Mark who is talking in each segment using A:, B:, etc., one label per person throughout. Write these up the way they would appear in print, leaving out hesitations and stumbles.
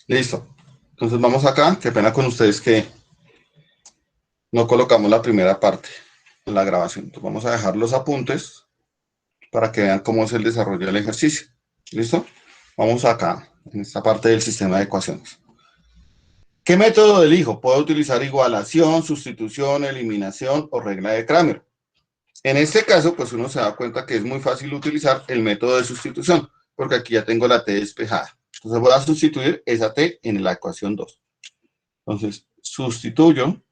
A: Listo. Entonces vamos acá. Qué pena con ustedes que no colocamos la primera parte en la grabación. Entonces vamos a dejar los apuntes para que vean cómo es el desarrollo del ejercicio. ¿Listo? Vamos acá, en esta parte del sistema de ecuaciones. ¿Qué método elijo? Puedo utilizar igualación, sustitución, eliminación o regla de Kramer. En este caso, pues uno se da cuenta que es muy fácil utilizar el método de sustitución, porque aquí ya tengo la t despejada. Entonces voy a sustituir esa t en la ecuación 2. Entonces, sustituyo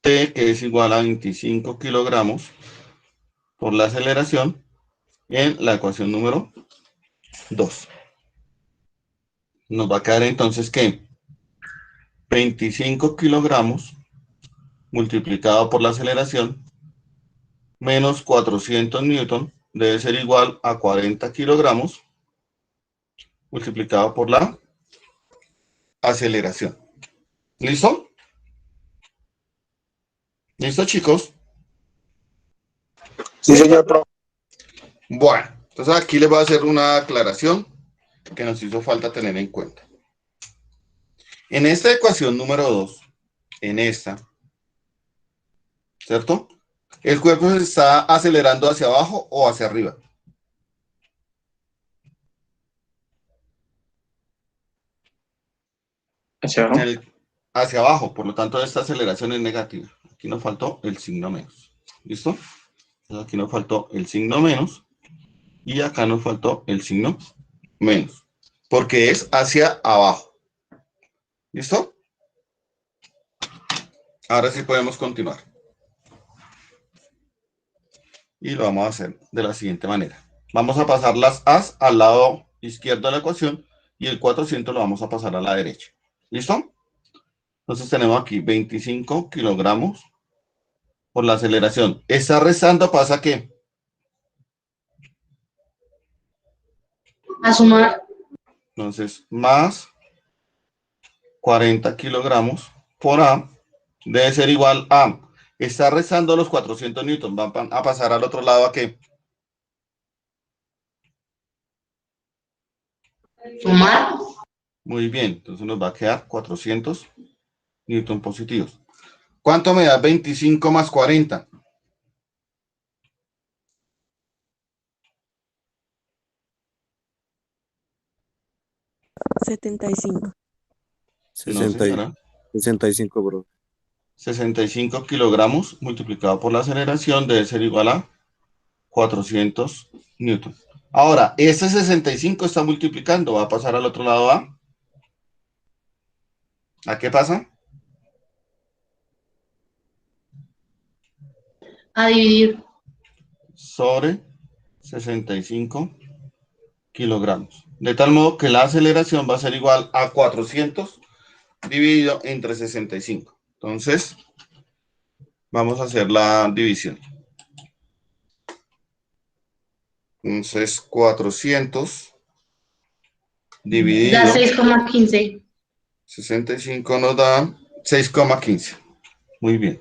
A: t, que es igual a 25 kilogramos por la aceleración, en la ecuación número 2. Nos va a quedar entonces que 25 kilogramos multiplicado por la aceleración menos 400 newton debe ser igual a 40 kilogramos multiplicado por la aceleración. ¿Listo? ¿Listo, chicos?
B: Sí, señor profe.
A: Bueno, entonces aquí les voy a hacer una aclaración que nos hizo falta tener en cuenta. En esta ecuación número 2, en esta, ¿cierto? El cuerpo se está acelerando hacia abajo o hacia arriba.
B: ¿Sí?
A: Hacia abajo, por lo tanto esta aceleración es negativa. Aquí nos faltó el signo menos. ¿Listo? Entonces aquí nos faltó el signo menos y acá nos faltó el signo menos, porque es hacia abajo. ¿Listo? Ahora sí podemos continuar. Y lo vamos a hacer de la siguiente manera. Vamos a pasar las A's al lado izquierdo de la ecuación y el 400 lo vamos a pasar a la derecha. ¿Listo? Entonces tenemos aquí 25 kilogramos por la aceleración. Está restando, pasa que
C: A sumar.
A: entonces más 40 kilogramos por A debe ser igual a, está restando los 400 newton, van a pasar al otro lado a qué.
C: Sumar.
A: Muy bien, entonces nos va a quedar 400 newton positivos. ¿Cuánto me da 25 más 40?
D: 75.
A: No, señora.
B: 65, bro.
A: 65 kilogramos multiplicado por la aceleración debe ser igual a 400 newton. Ahora, este 65 está multiplicando, va a pasar al otro lado A. ¿A qué pasa?
C: A dividir.
A: Sobre 65 kilogramos. De tal modo que la aceleración va a ser igual a 400 dividido entre 65. Entonces, vamos a hacer la división. Entonces, 400 dividido
C: Da 6,15.
A: 65 nos da 6,15. Muy bien.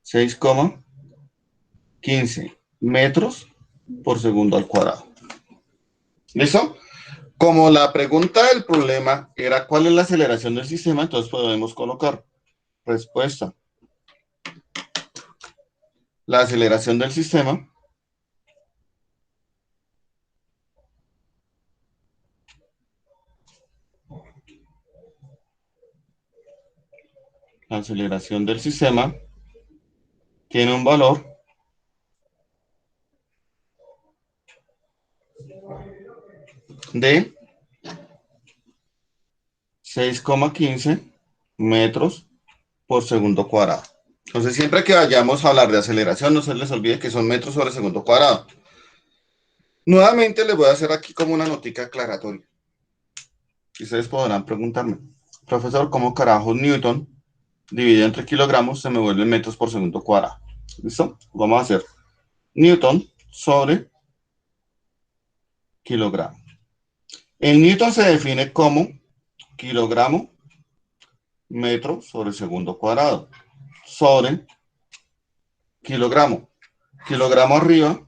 A: 6,15 metros por segundo al cuadrado. ¿Listo? Como la pregunta del problema era cuál es la aceleración del sistema, entonces podemos colocar respuesta. La aceleración del sistema tiene un valor de 6,15 metros por segundo cuadrado. Entonces, siempre que vayamos a hablar de aceleración, no se les olvide que son metros sobre segundo cuadrado. Nuevamente les voy a hacer aquí como una notica aclaratoria. Y ustedes podrán preguntarme, profesor, ¿cómo carajos Newton dividido entre kilogramos se me vuelve metros por segundo cuadrado? ¿Listo? Vamos a hacer Newton sobre kilogramo. El Newton se define como kilogramo metro sobre segundo cuadrado sobre kilogramo. Kilogramo arriba,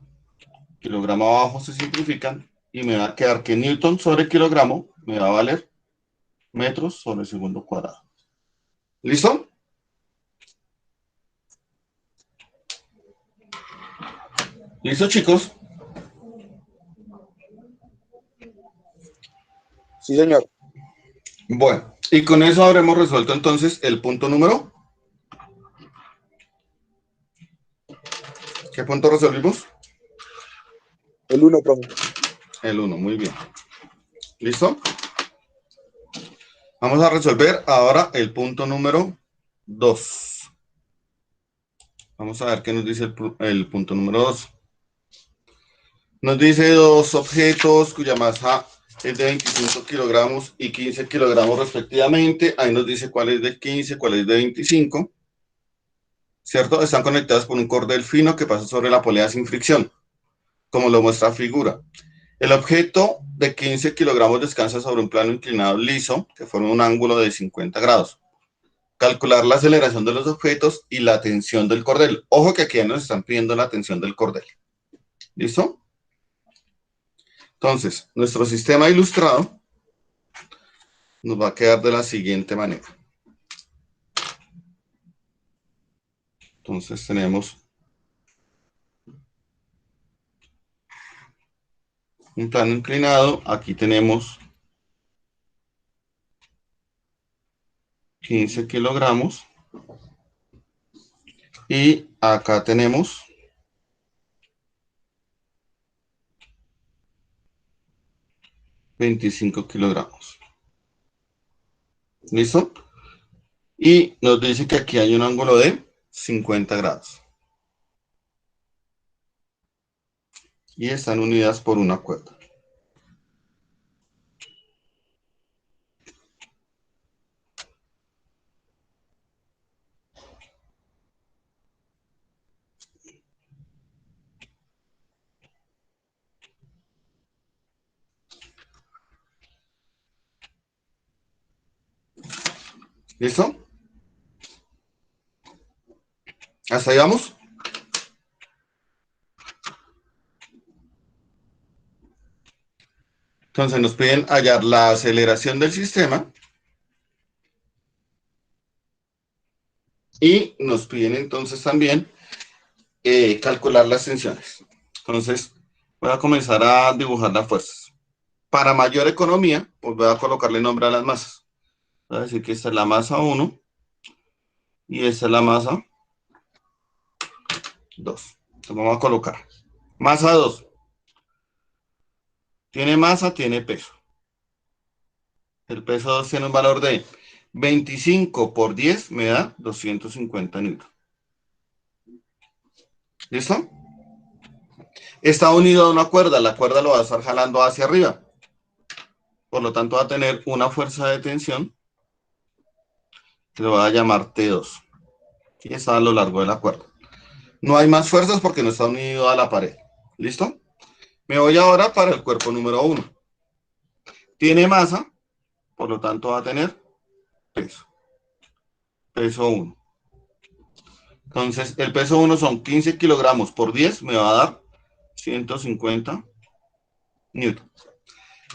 A: kilogramo abajo se simplifican y me va a quedar que Newton sobre kilogramo me va a valer metros sobre segundo cuadrado. ¿Listo? ¿Listo, chicos?
B: Sí, señor.
A: Bueno, y con eso habremos resuelto entonces el punto número. ¿Qué punto resolvimos?
B: El 1, profe.
A: El 1, muy bien. ¿Listo? Vamos a resolver ahora el punto número 2. Vamos a ver qué nos dice el punto número 2. Nos dice dos objetos cuya masa es de 25 kilogramos y 15 kilogramos respectivamente. Ahí nos dice cuál es de 15, cuál es de 25. ¿Cierto? Están conectadas por un cordel fino que pasa sobre la polea sin fricción, como lo muestra la figura. El objeto de 15 kilogramos descansa sobre un plano inclinado liso que forma un ángulo de 50 grados. Calcular la aceleración de los objetos y la tensión del cordel. Ojo que aquí ya nos están pidiendo la tensión del cordel. ¿Listo? Entonces, nuestro sistema ilustrado nos va a quedar de la siguiente manera. Entonces tenemos un plano inclinado. Aquí tenemos 15 kilogramos. Y acá tenemos 25 kilogramos. ¿Listo? Y nos dice que aquí hay un ángulo de 50 grados. Y están unidas por una cuerda. ¿Listo? ¿Hasta ahí vamos? Entonces nos piden hallar la aceleración del sistema y nos piden entonces también calcular las tensiones. Entonces voy a comenzar a dibujar las fuerzas. Para mayor economía, pues voy a colocarle nombre a las masas. Voy a decir que esta es la masa 1 y esta es la masa 2. Entonces vamos a colocar masa 2. Tiene masa, tiene peso. El peso 2 tiene un valor de 25 por 10 me da 250 newton. ¿Listo? Está unido a una cuerda. La cuerda lo va a estar jalando hacia arriba. Por lo tanto, va a tener una fuerza de tensión que lo va a llamar T2. Y está a lo largo de la cuerda. No hay más fuerzas porque no está unido a la pared. ¿Listo? Me voy ahora para el cuerpo número 1. Tiene masa, por lo tanto va a tener peso. Peso 1. Entonces, el peso 1 son 15 kilogramos por 10, me va a dar 150 newton.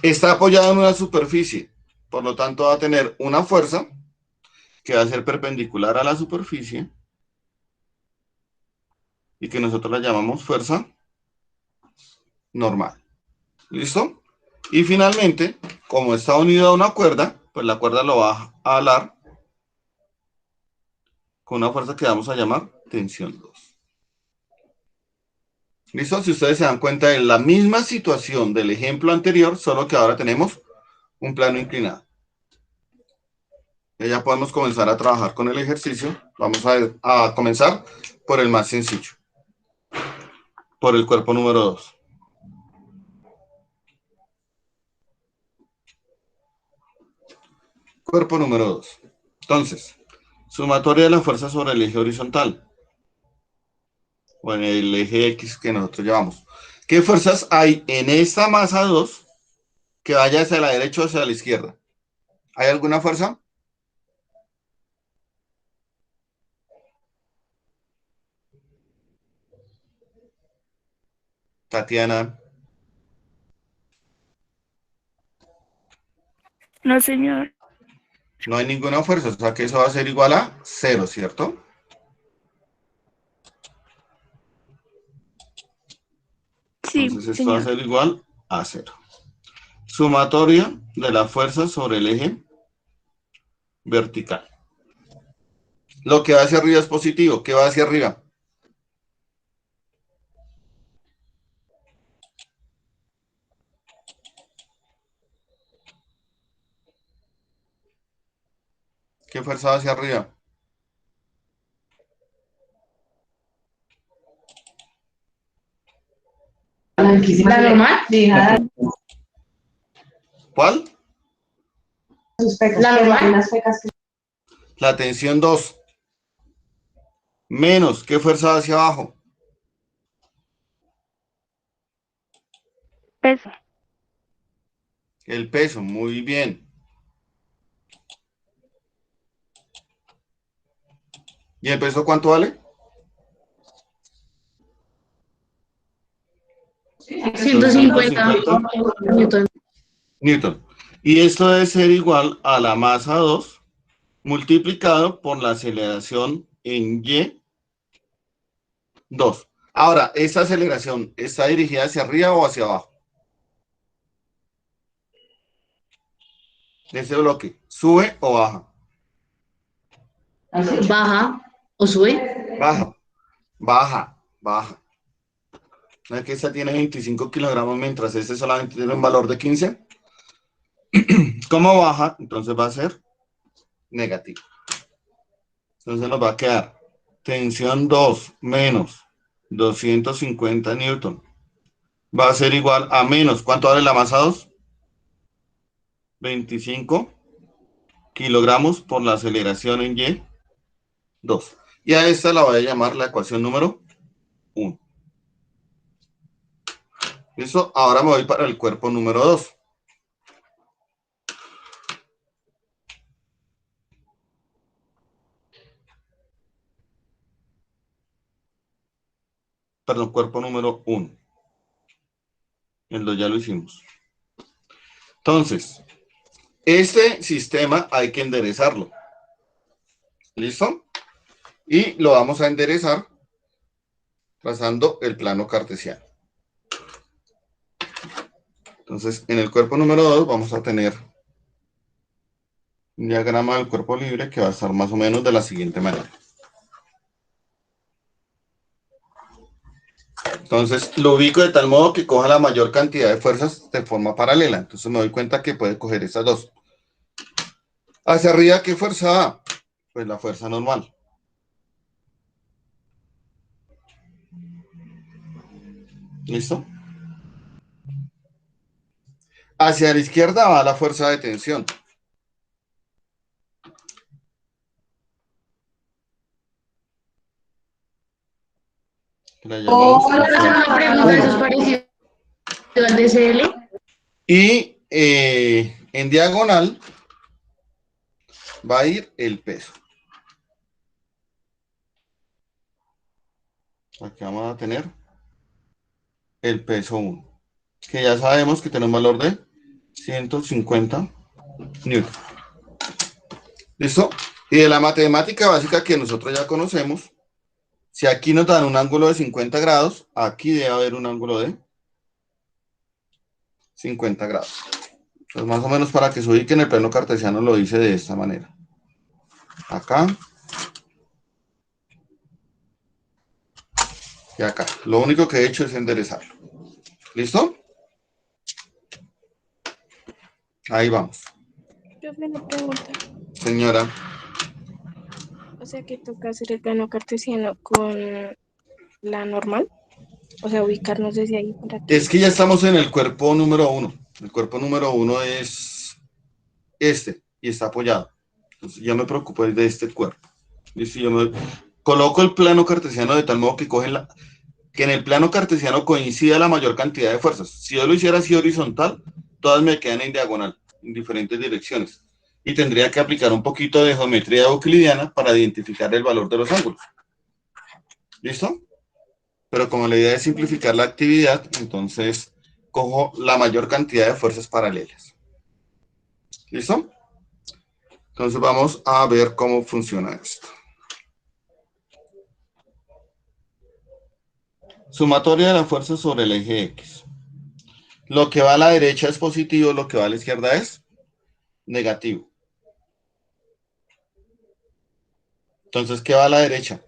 A: Está apoyado en una superficie, por lo tanto va a tener una fuerza que va a ser perpendicular a la superficie y que nosotros la llamamos fuerza normal. ¿Listo? Y finalmente, como está unido a una cuerda, pues la cuerda lo va a alar con una fuerza que vamos a llamar tensión 2. ¿Listo? Si ustedes se dan cuenta de la misma situación del ejemplo anterior, solo que ahora tenemos un plano inclinado. Ya podemos comenzar a trabajar con el ejercicio. Vamos a comenzar por el más sencillo, por el cuerpo número 2. Cuerpo número 2. Entonces, sumatoria de la fuerza sobre el eje horizontal, o en el eje X que nosotros llevamos. ¿Qué fuerzas hay en esta masa 2 que vaya hacia la derecha o hacia la izquierda? ¿Hay alguna fuerza? Tatiana.
D: No, señor.
A: No hay ninguna fuerza, o sea que eso va a ser igual a 0, ¿cierto?
D: Sí,
A: Entonces esto va a
D: señor.
A: ser igual a 0. Sumatoria de la fuerza sobre el eje vertical. Lo que va hacia arriba es positivo. ¿Qué va hacia arriba? ¿Qué fuerza va hacia arriba?
C: ¿La normal?
A: ¿Cuál?
C: ¿La normal?
A: La tensión 2. Menos, ¿qué fuerza va hacia abajo?
D: Peso.
A: El peso, muy bien. ¿Y el peso cuánto vale?
C: 150 newton.
A: Newton. Y esto debe ser igual a la masa 2 multiplicado por la aceleración en Y2. Ahora, ¿esta aceleración está dirigida hacia arriba o hacia abajo? De ese bloque, ¿sube o baja?
C: Baja o sube.
A: Baja, baja, baja. ¿No es que esta tiene 25 kilogramos mientras este solamente tiene un valor de 15? ¿Cómo baja? Entonces va a ser negativo. Entonces nos va a quedar tensión 2 menos 250 newton. Va a ser igual a menos, ¿cuánto vale la masa 2? 25 kilogramos por la aceleración en Y2. Y a esta la voy a llamar la ecuación número 1. ¿Listo? Ahora me voy para el cuerpo número 2. Perdón, cuerpo número 1. El 2 ya lo hicimos. Entonces, este sistema hay que enderezarlo. ¿Listo? Y lo vamos a enderezar trazando el plano cartesiano. Entonces, en el cuerpo número 2 vamos a tener un diagrama del cuerpo libre que va a estar más o menos de la siguiente manera. Entonces, lo ubico de tal modo que coja la mayor cantidad de fuerzas de forma paralela. Entonces, me doy cuenta que puede coger estas dos. Hacia arriba, ¿qué fuerza va? Pues la fuerza normal. ¿Listo? Hacia la izquierda va la fuerza de tensión. La llamamos
C: Una pregunta, ¿eso es parecido al DCL?
A: y en diagonal va a ir el peso. Aquí vamos a tener el peso 1, que ya sabemos que tiene un valor de 150 newton. ¿Listo? Y de la matemática básica que nosotros ya conocemos, si aquí nos dan un ángulo de 50 grados, aquí debe haber un ángulo de 50 grados. Entonces, más o menos para que se ubique en el plano cartesiano lo dice de esta manera. Acá. Y acá. Lo único que he hecho es enderezarlo. ¿Listo? Ahí vamos.
E: Yo me una pregunta.
A: Señora.
E: O sea que toca hacer el plano cartesiano con la normal. O sea, ubicarnos desde ahí para que.
A: Es que ya estamos en el cuerpo número 1. El cuerpo número 1 es este y está apoyado. Entonces ya me preocupo de este cuerpo. ¿Listo? Yo me coloco el plano cartesiano de tal modo que que en el plano cartesiano coincida la mayor cantidad de fuerzas. Si yo lo hiciera así horizontal, todas me quedan en diagonal, en diferentes direcciones. Y tendría que aplicar un poquito de geometría euclidiana para identificar el valor de los ángulos. ¿Listo? Pero como la idea es simplificar la actividad, entonces cojo la mayor cantidad de fuerzas paralelas. ¿Listo? Entonces vamos a ver cómo funciona esto. Sumatoria de la fuerza sobre el eje X. Lo que va a la derecha es positivo, lo que va a la izquierda es negativo. Entonces, ¿qué va a la derecha?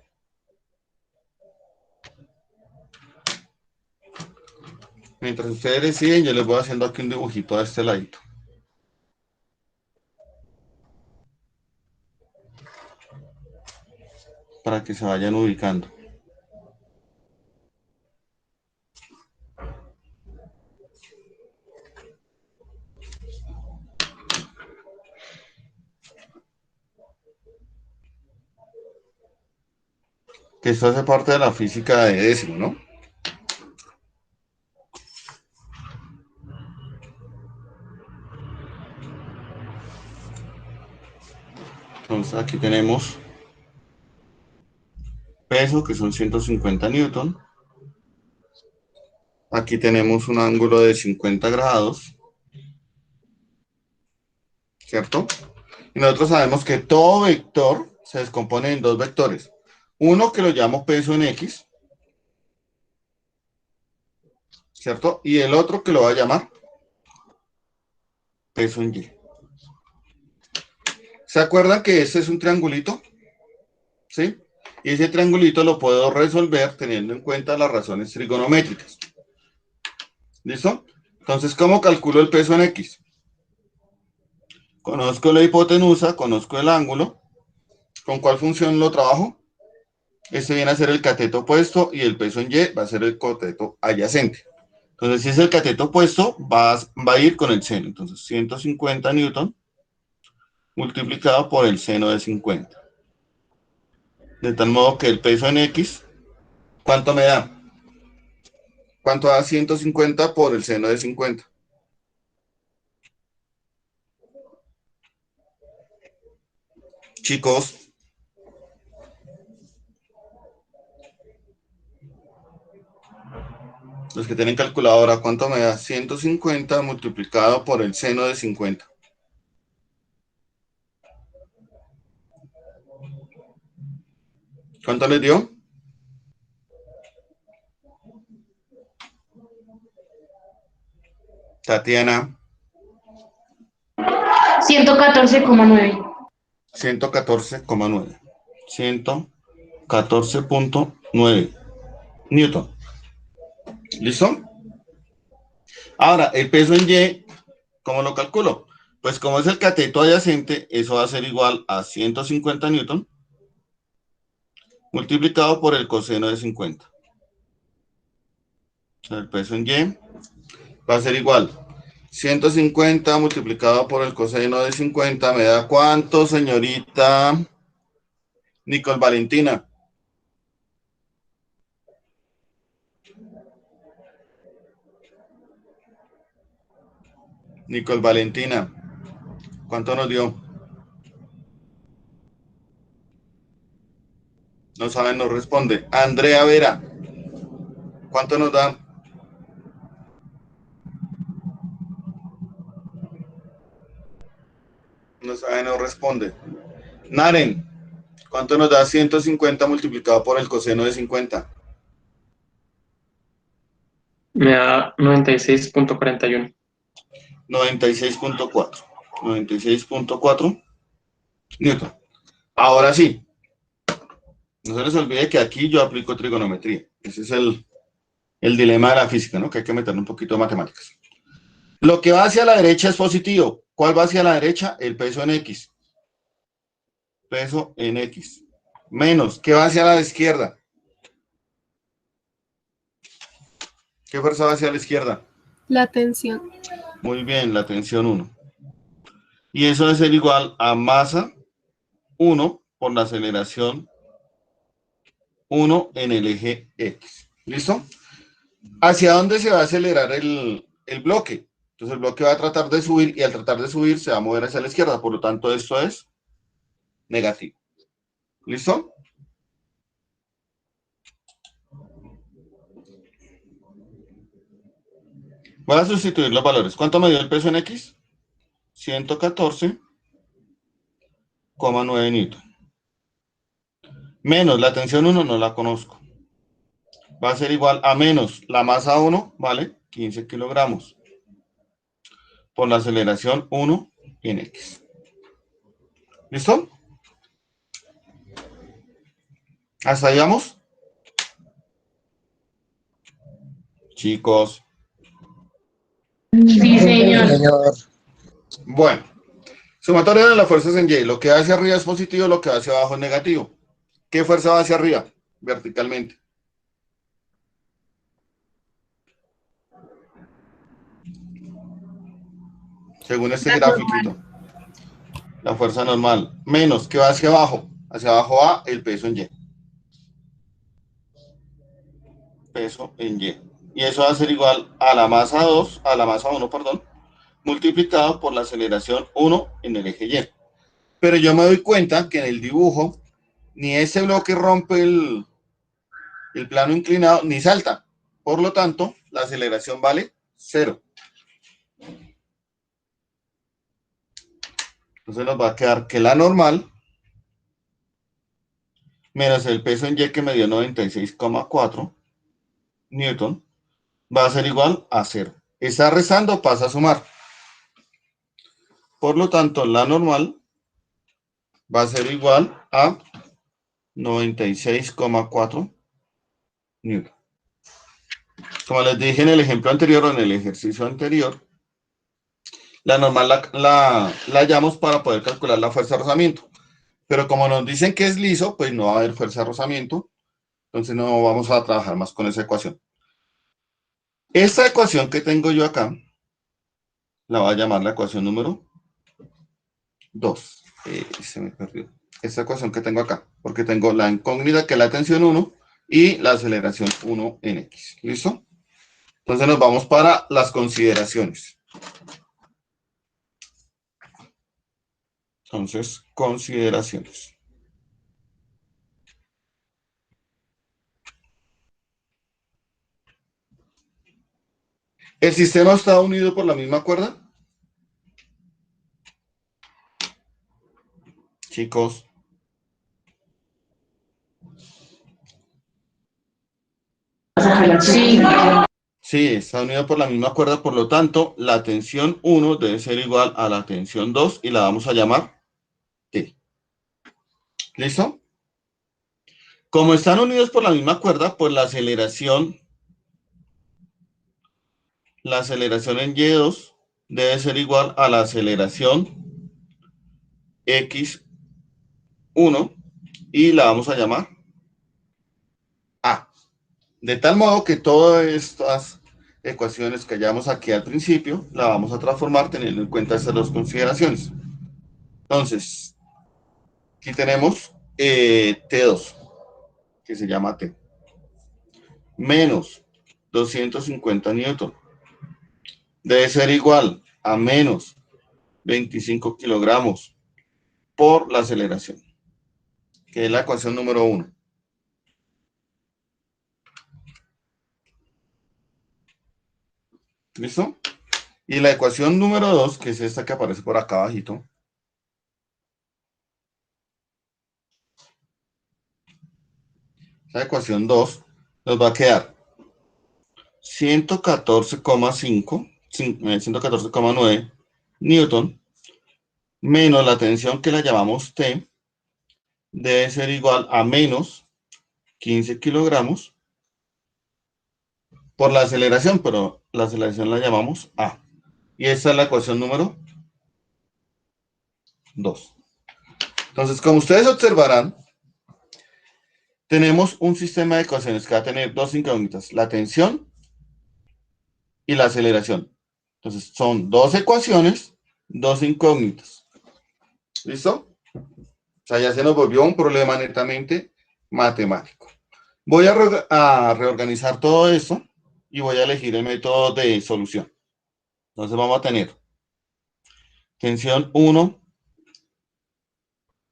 A: Mientras ustedes deciden, yo les voy haciendo aquí un dibujito a este ladito. Para que se vayan ubicando. Que esto hace parte de la física de décimo, ¿no? Entonces aquí tenemos peso, que son 150 newton. Aquí tenemos un ángulo de 50 grados, ¿cierto? Y nosotros sabemos que todo vector se descompone en dos vectores. Uno que lo llamo peso en X, ¿cierto? Y el otro que lo va a llamar peso en Y. ¿Se acuerdan que este es un triangulito? ¿Sí? Y ese triangulito lo puedo resolver teniendo en cuenta las razones trigonométricas. ¿Listo? Entonces, ¿cómo calculo el peso en X? Conozco la hipotenusa, conozco el ángulo. ¿Con cuál función lo trabajo? Este viene a ser el cateto opuesto y el peso en Y va a ser el cateto adyacente. Entonces, si es el cateto opuesto, va a ir con el seno. Entonces, 150 newton multiplicado por el seno de 50. De tal modo que el peso en X, ¿cuánto me da? ¿Cuánto da 150 por el seno de 50? Chicos, los que tienen calculadora, ¿cuánto me da? 150 multiplicado por el seno de 50. ¿Cuánto les dio? Tatiana.
C: 114,9.
A: 114,9. 114.9 newton. ¿Listo? Ahora, el peso en Y, ¿cómo lo calculo? Pues como es el cateto adyacente, eso va a ser igual a 150 newton multiplicado por el coseno de 50. O sea, el peso en Y va a ser igual. 150 multiplicado por el coseno de 50 me da ¿cuánto, señorita Nicole Valentina? Nicole Valentina, ¿cuánto nos dio? No saben, no responde. Andrea Vera, ¿cuánto nos da? No sabe, no responde. Naren, ¿cuánto nos da 150 multiplicado por el coseno de 50?
D: Me da 96.41.
A: 96.4. 96.4 newton. Ahora sí, no se les olvide que aquí yo aplico trigonometría. Ese es el dilema de la física, ¿no? Que hay que meterle un poquito de matemáticas. Lo que va hacia la derecha es positivo. ¿Cuál va hacia la derecha? El peso en X. Peso en X. Menos. ¿Qué va hacia la izquierda? ¿Qué fuerza va hacia la izquierda?
E: La tensión.
A: Muy bien, la tensión 1. Y eso debe ser igual a masa 1 por la aceleración 1 en el eje X. ¿Listo? ¿Hacia dónde se va a acelerar el bloque? Entonces el bloque va a tratar de subir y al tratar de subir se va a mover hacia la izquierda. Por lo tanto, esto es negativo. ¿Listo? Voy a sustituir los valores. ¿Cuánto me dio el peso en X? 114,9 newton. Menos la tensión 1 no la conozco. Va a ser igual a menos la masa 1, ¿vale? 15 kilogramos. Por la aceleración 1 en X. ¿Listo? ¿Hasta ahí vamos? Chicos.
C: Sí, señor.
A: Bueno. Sumatoria de las fuerzas en Y. Lo que va hacia arriba es positivo, lo que va hacia abajo es negativo. ¿Qué fuerza va hacia arriba? Verticalmente. Según este grafiquito. La fuerza normal. Menos, ¿qué va hacia abajo? Hacia abajo va el peso en Y. Peso en Y. Y eso va a ser igual a la masa 2, a la masa 1, perdón, multiplicado por la aceleración 1 en el eje Y. Pero yo me doy cuenta que en el dibujo ni ese bloque rompe el plano inclinado ni salta. Por lo tanto, la aceleración vale 0. Entonces nos va a quedar que la normal menos el peso en Y que me dio 96,4 newton va a ser igual a 0. Está restando, pasa a sumar. Por lo tanto, la normal va a ser igual a 96,4 newton. Como les dije en el ejemplo anterior o en el ejercicio anterior, la normal la hallamos para poder calcular la fuerza de rozamiento. Pero como nos dicen que es liso, pues no va a haber fuerza de rozamiento. Entonces no vamos a trabajar más con esa ecuación. Esta ecuación que tengo yo acá, la voy a llamar la ecuación número 2. Se me perdió. Esta ecuación que tengo acá, porque tengo la incógnita que es la tensión 1 y la aceleración 1 en X. ¿Listo? Entonces nos vamos para las consideraciones. Entonces, consideraciones. ¿El sistema está unido por la misma cuerda? Chicos.
C: Sí.
A: Sí, está unido por la misma cuerda, por lo tanto, la tensión 1 debe ser igual a la tensión 2 y la vamos a llamar T. ¿Listo? Como están unidos por la misma cuerda, pues la aceleración en Y2 debe ser igual a la aceleración X1 y la vamos a llamar A. De tal modo que todas estas ecuaciones que hallamos aquí al principio, la vamos a transformar teniendo en cuenta estas dos consideraciones. Entonces, aquí tenemos T2, que se llama T, menos 250 newton. Debe ser igual a menos 25 kilogramos por la aceleración, que es la ecuación número 1. ¿Listo? Y la ecuación número 2, que es esta que aparece por acá abajito, la ecuación 2 nos va a quedar 114,9 newton menos la tensión que la llamamos T debe ser igual a menos 15 kilogramos por la aceleración, pero la aceleración la llamamos A. Y esta es la ecuación número 2. Entonces, como ustedes observarán, tenemos un sistema de ecuaciones que va a tener dos incógnitas, la tensión y la aceleración. Entonces, son dos ecuaciones, dos incógnitas. ¿Listo? O sea, ya se nos volvió un problema netamente matemático. Voy a reorganizar todo esto y voy a elegir el método de solución. Entonces vamos a tener tensión 1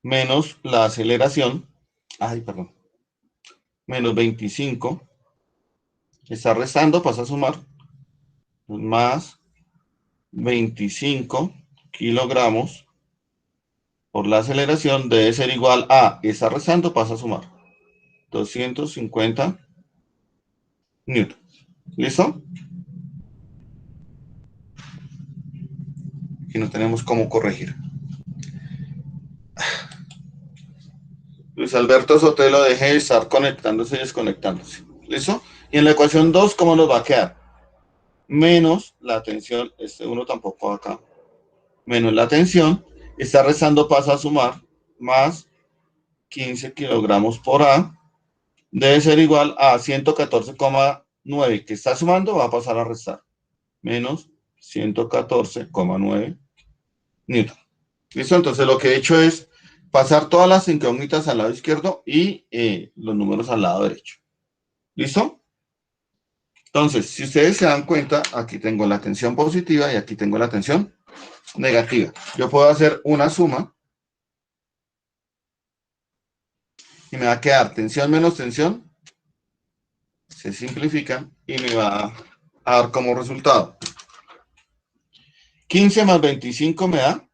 A: menos la aceleración, menos 25, está restando, pasa a sumar, más 25 kilogramos por la aceleración debe ser igual a, está restando, pasa a sumar, 250 newton. ¿Listo? Aquí no tenemos cómo corregir. Luis Alberto Sotelo, deje de estar conectándose y desconectándose. ¿Listo? Y en la ecuación 2, ¿cómo nos va a quedar? Menos la tensión, este 1 tampoco acá, menos la tensión, está restando, pasa a sumar, más 15 kilogramos por A, debe ser igual a 114,9, que está sumando, va a pasar a restar, menos 114,9 newton. ¿Listo? Entonces lo que he hecho es pasar todas las incógnitas al lado izquierdo y los números al lado derecho. ¿Listo? Entonces, si ustedes se dan cuenta, aquí tengo la tensión positiva y aquí tengo la tensión negativa. Yo puedo hacer una suma y me va a quedar tensión menos tensión. Se simplifican y me va a dar como resultado 15 más 25 me da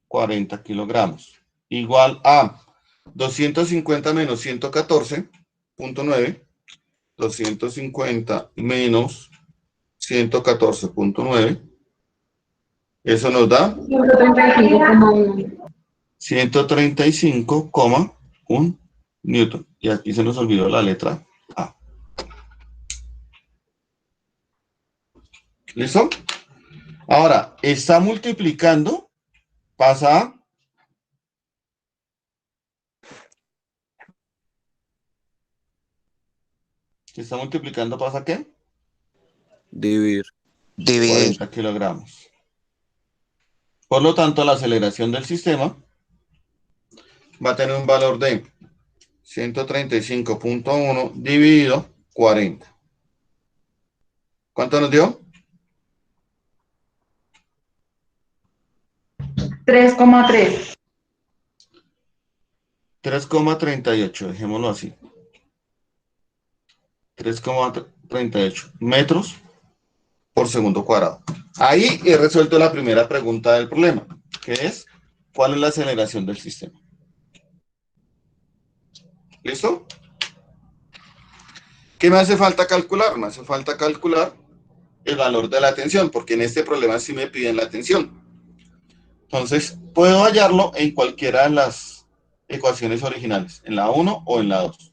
A: 40 kilogramos. Igual a 250 menos 114,9. 250 menos 114,9. Eso nos da 135,1 newton. Y aquí se nos olvidó la letra A. ¿Listo? Ahora, está multiplicando, pasa a... Si está multiplicando, ¿pasa a qué?
B: Dividir.
A: 40 kilogramos. Por lo tanto, la aceleración del sistema va a tener un valor de 135,1 dividido 40. ¿Cuánto nos dio?
C: 3,3.
A: 3,38, dejémoslo así. 3,38 metros por segundo cuadrado. Ahí he resuelto la primera pregunta del problema, que es, ¿cuál es la aceleración del sistema? ¿Listo? ¿Qué me hace falta calcular? Me hace falta calcular el valor de la tensión, porque en este problema sí me piden la tensión. Entonces, puedo hallarlo en cualquiera de las ecuaciones originales, en la 1 o en la 2.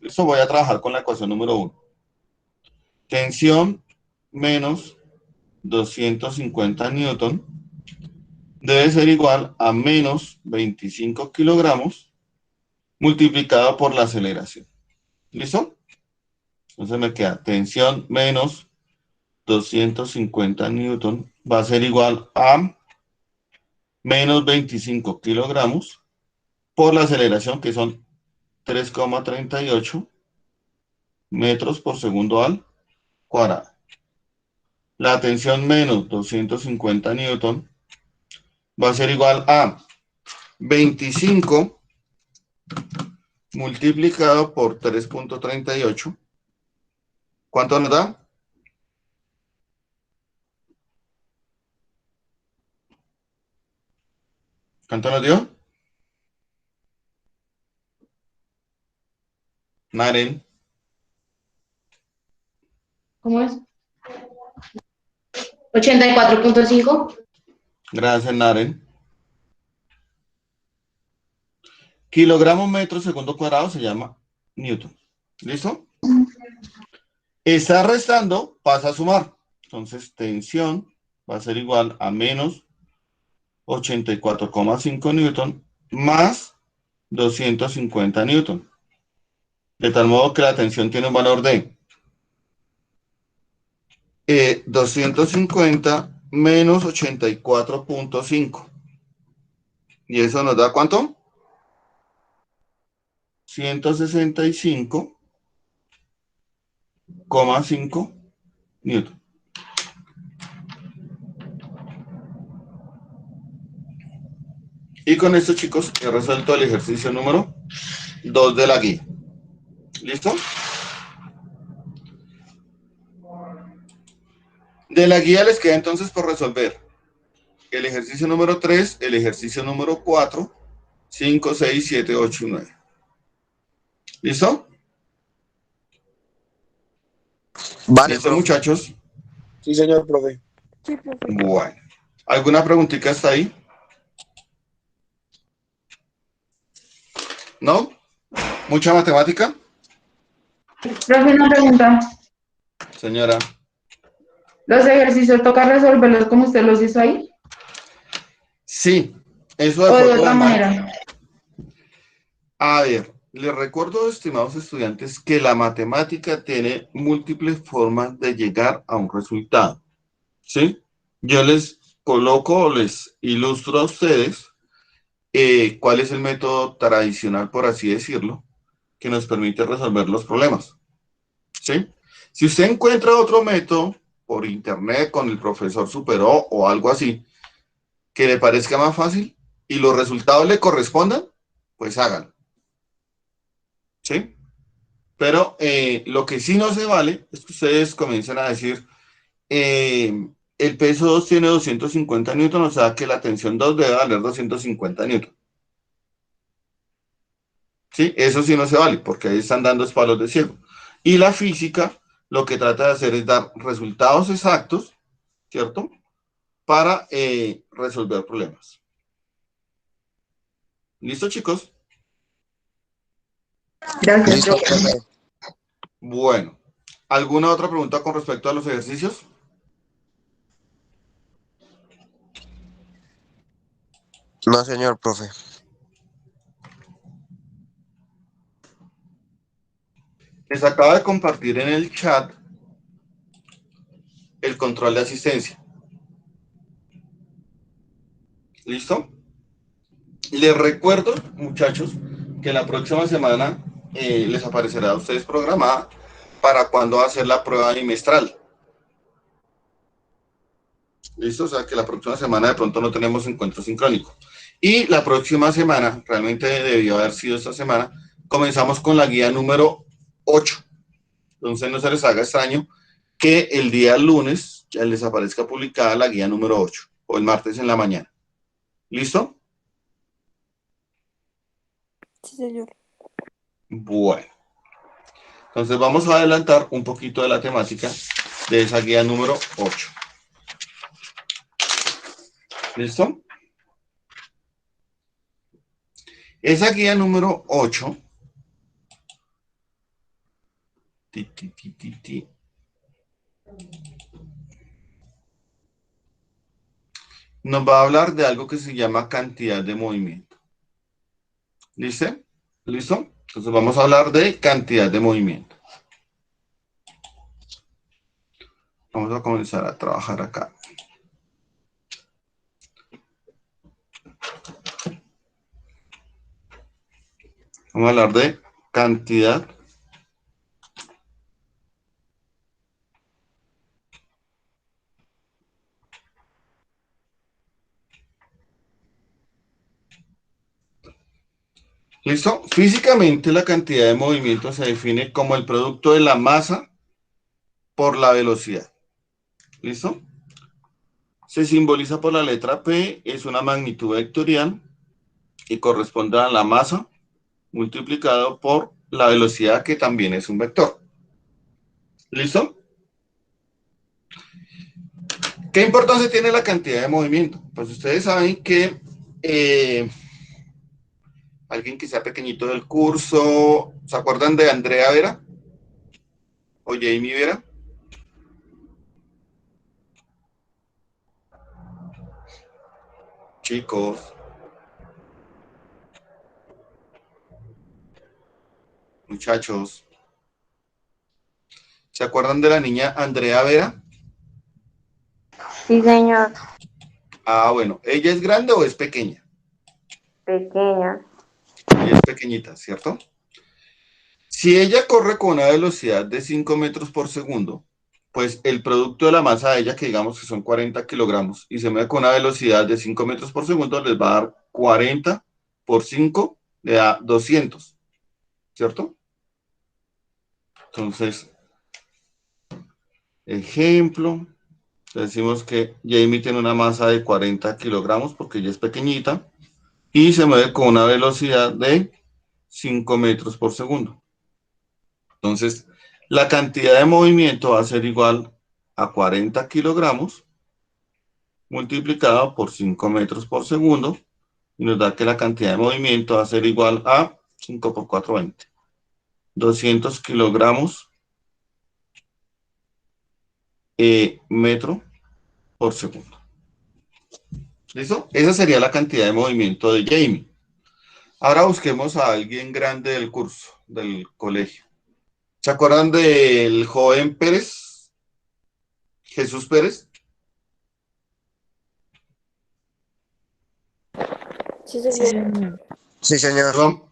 A: Listo, voy a trabajar con la ecuación número 1. Tensión menos 250 newton debe ser igual a menos 25 kilogramos multiplicado por la aceleración. ¿Listo? Entonces me queda tensión menos 250 newton va a ser igual a menos 25 kilogramos por la aceleración, que son 3,38 metros por segundo al cuadrado. La tensión menos 250 newton va a ser igual a 25 multiplicado por 3,38. ¿Cuánto nos da? ¿Cuánto nos dio? Naren.
C: ¿Cómo es? 84,5.
A: Gracias, Naren. Kilogramos metro segundo cuadrado se llama newton. ¿Listo? Está restando, pasa a sumar. Entonces, tensión va a ser igual a menos 84,5 newton más 250 newton. De tal modo que la tensión tiene un valor de 250 menos 84,5. ¿Y eso nos da cuánto? 165,5 newton. Y con esto, chicos, he resuelto el ejercicio número 2 de la guía. ¿Listo? De la guía les queda entonces por resolver el ejercicio número 3, el ejercicio número 4, 5, 6, 7, 8 y 9. ¿Listo?
B: Vale,
A: ¿Listo,
B: profe.
A: muchachos?
B: Sí, señor profe.
E: Sí, profe.
A: Bueno. ¿Alguna preguntita hasta ahí? ¿No? ¿Mucha matemática?
F: Profe, una pregunta.
A: Señora.
F: ¿Los ejercicios toca resolverlos como usted los hizo ahí?
A: Sí, eso de
F: ¿O de
A: forma
F: otra
A: de
F: manera?
A: A ver, les recuerdo, estimados estudiantes, que la matemática tiene múltiples formas de llegar a un resultado, ¿sí? Yo les coloco o les ilustro a ustedes cuál es el método tradicional, por así decirlo, que nos permite resolver los problemas, ¿sí? Si usted encuentra otro método por internet con el profesor Superó o algo así, que le parezca más fácil y los resultados le correspondan, pues háganlo, ¿sí? Pero lo que sí no se vale es que ustedes comiencen a decir, el peso 2 tiene 250 newton, o sea que la tensión 2 debe valer 250 newton. ¿Sí? Eso sí no se vale, porque ahí están dando palos de ciego. Y la física lo que trata de hacer es dar resultados exactos, ¿cierto? Para resolver problemas. ¿Listo, chicos?
F: Gracias,
B: Listo,
F: profe.
B: profe.
A: Bueno, ¿alguna otra pregunta con respecto a los ejercicios?
B: No, señor profe.
A: Les acaba de compartir en el chat el control de asistencia. ¿Listo? Les recuerdo, muchachos, que la próxima semana les aparecerá a ustedes programada para cuando va a ser la prueba bimestral. ¿Listo? O sea que la próxima semana de pronto no tenemos encuentro sincrónico. Y la próxima semana, realmente debió haber sido esta semana, comenzamos con la guía número 8. Entonces no se les haga extraño que el día lunes ya les aparezca publicada la guía número 8 o el martes en la mañana. ¿Listo?
E: Sí, señor.
A: Bueno. Entonces vamos a adelantar un poquito de la temática de esa guía número 8. ¿Listo? Esa guía número 8 nos va a hablar de algo que se llama cantidad de movimiento. ¿Listo? ¿Listo? Entonces vamos a hablar de cantidad de movimiento. Vamos a comenzar a trabajar acá. Vamos a hablar de cantidad ¿Listo? Físicamente la cantidad de movimiento se define como el producto de la masa por la velocidad. ¿Listo? Se simboliza por la letra P, es una magnitud vectorial y corresponde a la masa multiplicado por la velocidad, que también es un vector. ¿Listo? ¿Qué importancia tiene la cantidad de movimiento? Pues ustedes saben que alguien que sea pequeñito del curso, ¿se acuerdan de Andrea Vera? ¿O Jamie Vera? Chicos, muchachos, ¿se acuerdan de la niña Andrea Vera?
G: Sí, señor.
A: Ah, bueno, ¿ella es grande o es pequeña?
G: Pequeña.
A: Ella es pequeñita, ¿cierto? Si ella corre con una velocidad de 5 metros por segundo, pues el producto de la masa de ella, que digamos que son 40 kilogramos, y se mueve con una velocidad de 5 metros por segundo, les va a dar 40 por 5, le da 200, ¿cierto? Entonces, ejemplo, Decimos que Jamie tiene una masa de 40 kilogramos porque ella es pequeñita y se mueve con una velocidad de 5 metros por segundo. Entonces, la cantidad de movimiento va a ser igual a 40 kilogramos multiplicado por 5 metros por segundo y nos da que la cantidad de movimiento va a ser igual a 5 por 4, 20. 200 kilogramos metro por segundo. ¿Listo? Esa sería la cantidad de movimiento de Jamie. Ahora busquemos a alguien grande del curso, del colegio. ¿Se acuerdan del joven Pérez? Jesús Pérez.
E: Sí, señor.
B: Sí, señor.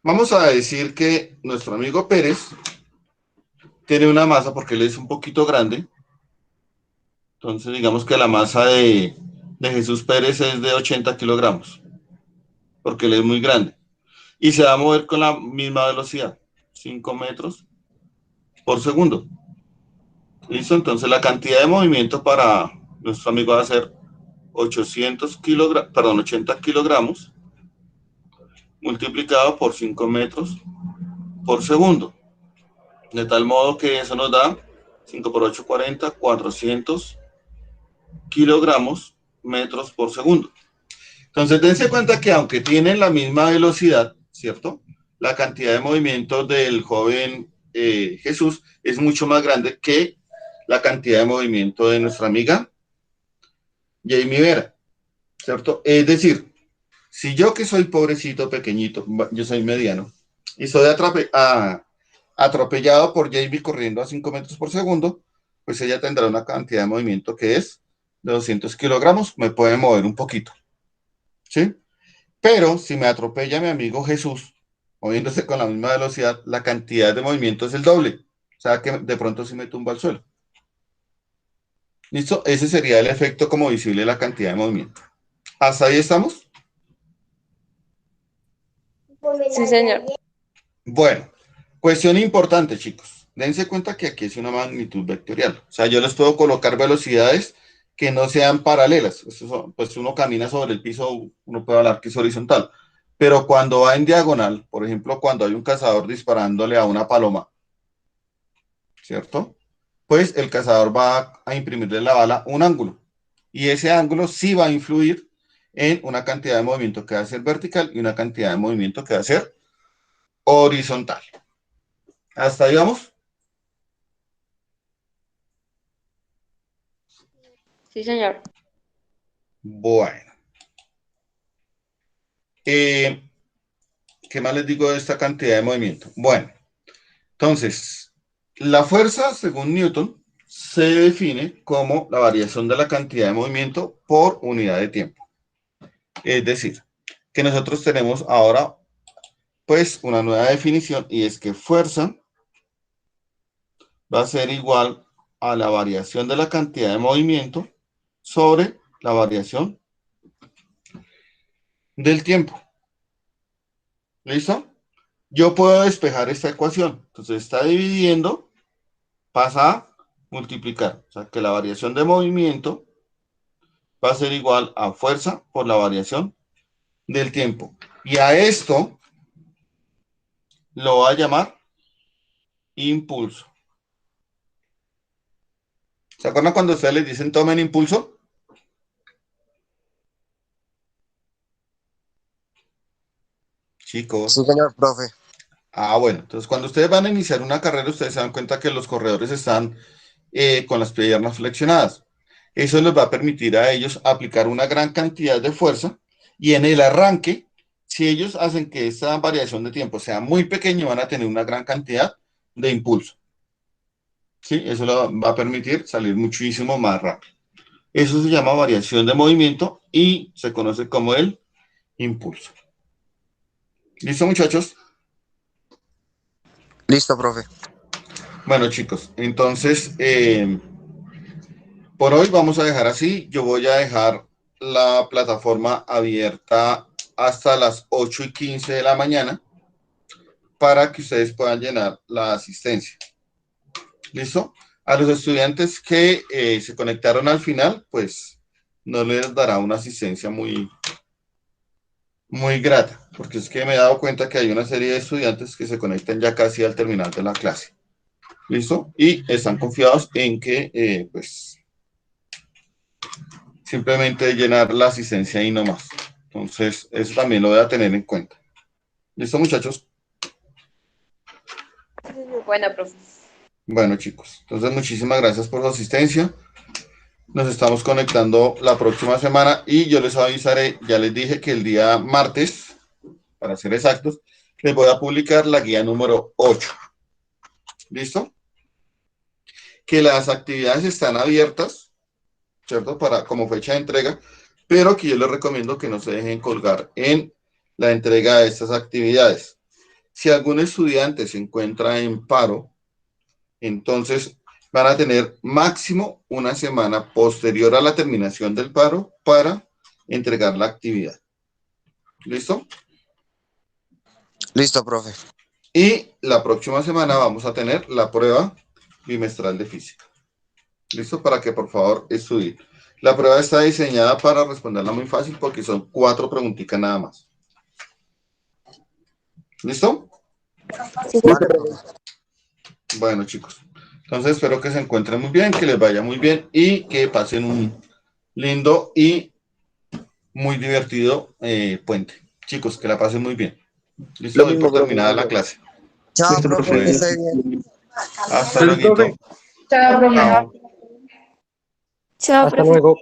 A: Vamos a decir que nuestro amigo Pérez tiene una masa, porque él es un poquito grande. Entonces, digamos que la masa de Jesús Pérez es de 80 kilogramos, porque él es muy grande. Y se va a mover con la misma velocidad, 5 metros por segundo. ¿Listo? Entonces, la cantidad de movimiento para nuestro amigo va a ser 80 kilogramos multiplicado por 5 metros por segundo. De tal modo que eso nos da 5 por 8, 40, 400 kilogramos metros por segundo. Entonces, dense cuenta que aunque tienen la misma velocidad, ¿cierto? La cantidad de movimiento del joven Jesús es mucho más grande que la cantidad de movimiento de nuestra amiga Jamie Vera, ¿cierto? Es decir, si yo que soy pobrecito, pequeñito, yo soy mediano, y soy atropellado por Jamie corriendo a 5 metros por segundo, pues ella tendrá una cantidad de movimiento que es de 200 kilogramos, me puede mover un poquito, ¿sí? Pero si me atropella mi amigo Jesús, moviéndose con la misma velocidad, la cantidad de movimiento es el doble, o sea que de pronto sí me tumba al suelo. ¿Listo? Ese sería el efecto como visible de la cantidad de movimiento. ¿Hasta ahí estamos?
E: Sí, señor.
A: Bueno, cuestión importante, chicos. Dense cuenta que aquí es una magnitud vectorial. O sea, yo les puedo colocar velocidades que no sean paralelas. Pues uno camina sobre el piso, uno puede hablar que es horizontal. Pero cuando va en diagonal, por ejemplo, cuando hay un cazador disparándole a una paloma, ¿cierto? Pues el cazador va a imprimirle la bala un ángulo. Y ese ángulo sí va a influir en una cantidad de movimiento que va a ser vertical y una cantidad de movimiento que va a ser horizontal. ¿Hasta ahí vamos?
G: Sí, señor.
A: Bueno. ¿Qué más les digo de esta cantidad de movimiento? Bueno, entonces, la fuerza, según Newton, se define como la variación de la cantidad de movimiento por unidad de tiempo. Es decir, que nosotros tenemos ahora, pues, una nueva definición, y es que fuerza va a ser igual a la variación de la cantidad de movimiento sobre la variación del tiempo. ¿Listo? Yo puedo despejar esta ecuación. Entonces está dividiendo, pasa a multiplicar. O sea que la variación de movimiento va a ser igual a fuerza por la variación del tiempo. Y a esto lo voy a llamar impulso. ¿Se acuerdan cuando ustedes les dicen tomen impulso? Chicos.
B: Sí, señor, profe.
A: Bueno, entonces cuando ustedes van a iniciar una carrera, ustedes se dan cuenta que los corredores están con las piernas flexionadas. Eso les va a permitir a ellos aplicar una gran cantidad de fuerza y en el arranque, si ellos hacen que esa variación de tiempo sea muy pequeña, van a tener una gran cantidad de impulso. ¿Sí? Eso les va a permitir salir muchísimo más rápido. Eso se llama variación de movimiento y se conoce como el impulso. ¿Listo, muchachos?
B: Listo, profe.
A: Bueno, chicos, entonces, por hoy vamos a dejar así. Yo voy a dejar la plataforma abierta hasta las 8:15 de la mañana para que ustedes puedan llenar la asistencia. ¿Listo? A los estudiantes que se conectaron al final, pues no les dará una asistencia muy grata, porque es que me he dado cuenta que hay una serie de estudiantes que se conectan ya casi al terminar de la clase. ¿Listo? Y están confiados en que, pues, simplemente llenar la asistencia y no más. Entonces, eso también lo voy a tener en cuenta. ¿Listo, muchachos?
G: Bueno, profe.
A: Bueno, chicos, entonces muchísimas gracias por su asistencia. Nos estamos conectando la próxima semana y yo les avisaré, ya les dije que el día martes, para ser exactos, les voy a publicar la guía número 8. ¿Listo? Que las actividades están abiertas, ¿cierto? Como fecha de entrega, pero que yo les recomiendo que no se dejen colgar en la entrega de estas actividades. Si algún estudiante se encuentra en paro, entonces van a tener máximo una semana posterior a la terminación del paro para entregar la actividad. ¿Listo?
B: Listo, profe.
A: Y la próxima semana vamos a tener la prueba bimestral de física. ¿Listo? Para que por favor estudien. La prueba está diseñada para responderla muy fácil porque son 4 preguntitas nada más. ¿Listo?
B: Vale, profe.
A: Bueno, chicos. Entonces espero que se encuentren muy bien, que les vaya muy bien y que pasen un lindo y muy divertido puente. Chicos, que la pasen muy bien. Listo,
B: Lo
A: doy
B: mismo,
A: por terminada
B: profe.
A: la clase.
B: Chao,
D: Listo,
B: profe,
D: profe.
B: que esté bien.
A: Hasta
H: Sí,
A: luego.
H: profe.
F: Chao, profe.
A: Chao.
E: Chao,
H: Hasta
E: profe.
H: luego.